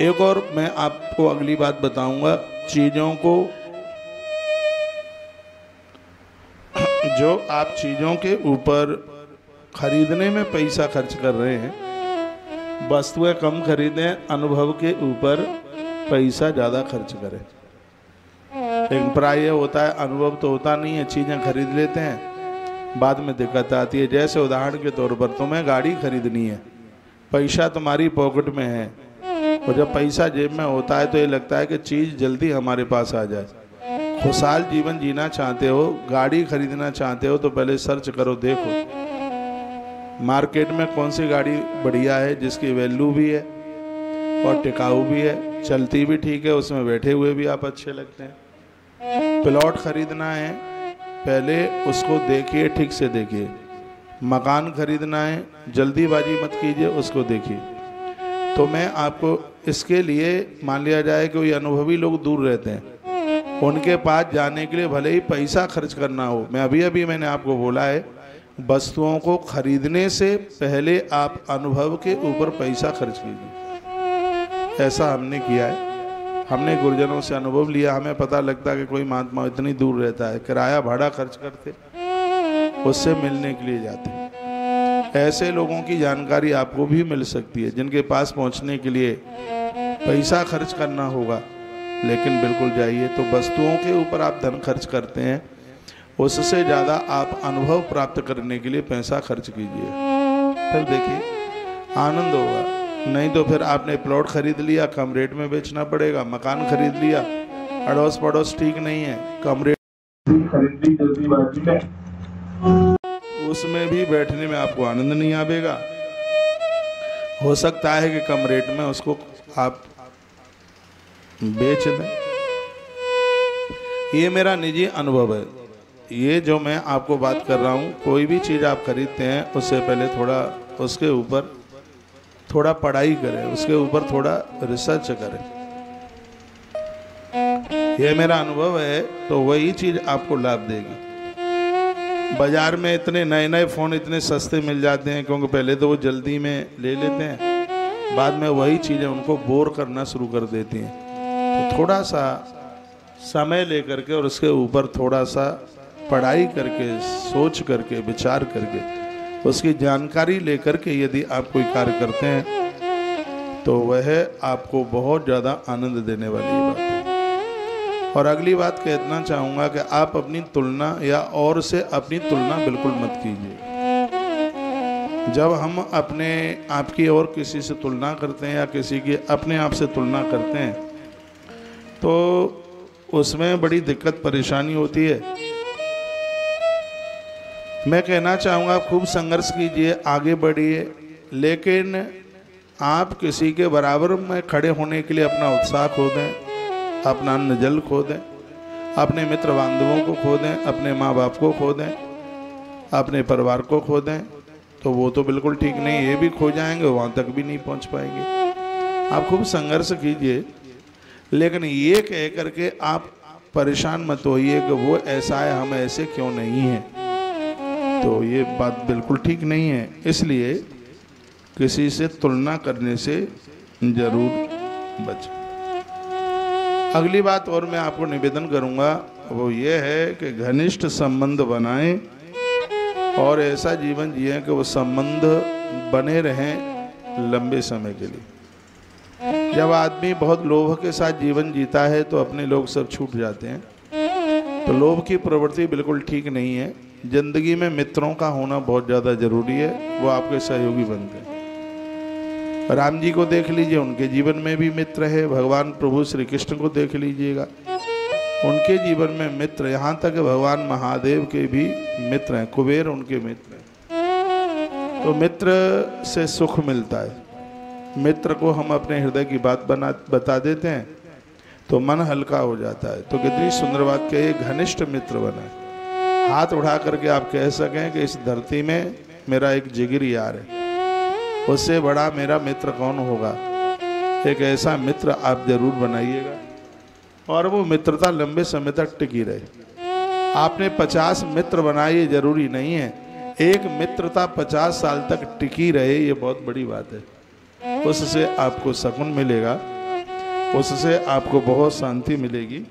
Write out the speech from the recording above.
एक और मैं आपको अगली बात बताऊंगा, चीज़ों को जो आप चीज़ों के ऊपर खरीदने में पैसा खर्च कर रहे हैं, वस्तुएं कम खरीदें, अनुभव के ऊपर पैसा ज़्यादा खर्च करें। लेकिन प्राय होता है, अनुभव तो होता नहीं है, चीज़ें खरीद लेते हैं, बाद में दिक्कत आती है। जैसे उदाहरण के तौर पर तुम्हें गाड़ी खरीदनी है, पैसा तुम्हारी पॉकेट में है, और जब पैसा जेब में होता है तो ये लगता है कि चीज़ जल्दी हमारे पास आ जाए। खुशहाल जीवन जीना चाहते हो, गाड़ी खरीदना चाहते हो, तो पहले सर्च करो, देखो मार्केट में कौन सी गाड़ी बढ़िया है, जिसकी वैल्यू भी है और टिकाऊ भी है, चलती भी ठीक है, उसमें बैठे हुए भी आप अच्छे लगते हैं। प्लॉट खरीदना है, पहले उसको देखिए, ठीक से देखिए। मकान खरीदना है, जल्दीबाजी मत कीजिए, उसको देखिए। तो मैं आपको इसके लिए, मान लिया जाए कि कोई अनुभवी लोग दूर रहते हैं, उनके पास जाने के लिए भले ही पैसा खर्च करना हो, मैं अभी मैंने आपको बोला है, वस्तुओं को खरीदने से पहले आप अनुभव के ऊपर पैसा खर्च कीजिए। ऐसा हमने किया है, हमने गुरुजनों से अनुभव लिया। हमें पता लगता है कि कोई महात्मा इतनी दूर रहता है, किराया भाड़ा खर्च करते, उससे मिलने के लिए जाते। ऐसे लोगों की जानकारी आपको भी मिल सकती है, जिनके पास पहुंचने के लिए पैसा खर्च करना होगा, लेकिन बिल्कुल जाइए। तो वस्तुओं के ऊपर आप धन खर्च करते हैं, उससे ज़्यादा आप अनुभव प्राप्त करने के लिए पैसा खर्च कीजिए, फिर देखिए आनंद होगा। नहीं तो फिर आपने प्लॉट खरीद लिया, कम रेट में बेचना पड़ेगा। मकान खरीद लिया, अड़ोस पड़ोस ठीक नहीं है, कम रेट खरीद ली जल्दीबाजी में, उसमें भी बैठने में आपको आनंद नहीं आवेगा। हो सकता है कि कम रेट में उसको आप बेच दें। ये मेरा निजी अनुभव है। ये जो मैं आपको बात कर रहा हूँ, कोई भी चीज़ आप खरीदते हैं, उससे पहले थोड़ा उसके ऊपर थोड़ा पढ़ाई करें, उसके ऊपर थोड़ा रिसर्च करें। ये मेरा अनुभव है, तो वही चीज़ आपको लाभ देगी। बाजार में इतने नए फ़ोन इतने सस्ते मिल जाते हैं, क्योंकि पहले तो वो जल्दी में ले लेते हैं, बाद में वही चीज़ें उनको बोर करना शुरू कर देती हैं। तो थोड़ा सा समय लेकर के और उसके ऊपर थोड़ा सा पढ़ाई करके, सोच करके, विचार करके, उसकी जानकारी लेकर के यदि आप कोई कार्य करते हैं, तो वह आपको बहुत ज़्यादा आनंद देने वाली बात है। और अगली बात कहना चाहूँगा कि आप अपनी तुलना या और से अपनी तुलना बिल्कुल मत कीजिए। जब हम अपने आप की और किसी से तुलना करते हैं या किसी की अपने आप से तुलना करते हैं, तो उसमें बड़ी दिक्कत परेशानी होती है। मैं कहना चाहूँगा, खूब संघर्ष कीजिए, आगे बढ़िए, लेकिन आप किसी के बराबर में खड़े होने के लिए अपना उत्साह खो दें, अपना अन्न जल खो दें, अपने मित्र बांधवों को खो दें, अपने माँ बाप को खो दें, अपने परिवार को खो दें, तो वो तो बिल्कुल ठीक नहीं। ये भी खो जाएंगे, वहाँ तक भी नहीं पहुँच पाएंगे। आप खूब संघर्ष कीजिए, लेकिन ये कह करके आप परेशान मत होइए कि वो ऐसा है, हम ऐसे क्यों नहीं हैं। तो ये बात बिल्कुल ठीक नहीं है। इसलिए किसी से तुलना करने से जरूर बचें। अगली बात और मैं आपको निवेदन करूंगा, वो ये है कि घनिष्ठ संबंध बनाएं और ऐसा जीवन जिएं कि वो संबंध बने रहें लंबे समय के लिए। जब आदमी बहुत लोभ के साथ जीवन जीता है, तो अपने लोग सब छूट जाते हैं। तो लोभ की प्रवृत्ति बिल्कुल ठीक नहीं है। जिंदगी में मित्रों का होना बहुत ज़्यादा जरूरी है, वो आपके सहयोगी बनते हैं। राम जी को देख लीजिए, उनके जीवन में भी मित्र है। भगवान प्रभु श्री कृष्ण को देख लीजिएगा, उनके जीवन में मित्र, यहाँ तक भगवान महादेव के भी मित्र हैं, कुबेर उनके मित्र हैं। तो मित्र से सुख मिलता है। मित्र को हम अपने हृदय की बात बता देते हैं तो मन हल्का हो जाता है। तो कितनी सुंदर बात कही, घनिष्ठ मित्र बना, हाथ उठा करके आप कह सकें कि इस धरती में मेरा एक जिगरी यार है, उससे बड़ा मेरा मित्र कौन होगा। एक ऐसा मित्र आप जरूर बनाइएगा, और वो मित्रता लंबे समय तक टिकी रहे। आपने 50 मित्र बनाए, ये जरूरी नहीं है। एक मित्रता 50 साल तक टिकी रहे, ये बहुत बड़ी बात है। उससे आपको सुकून मिलेगा। उससे आपको बहुत शांति मिलेगी।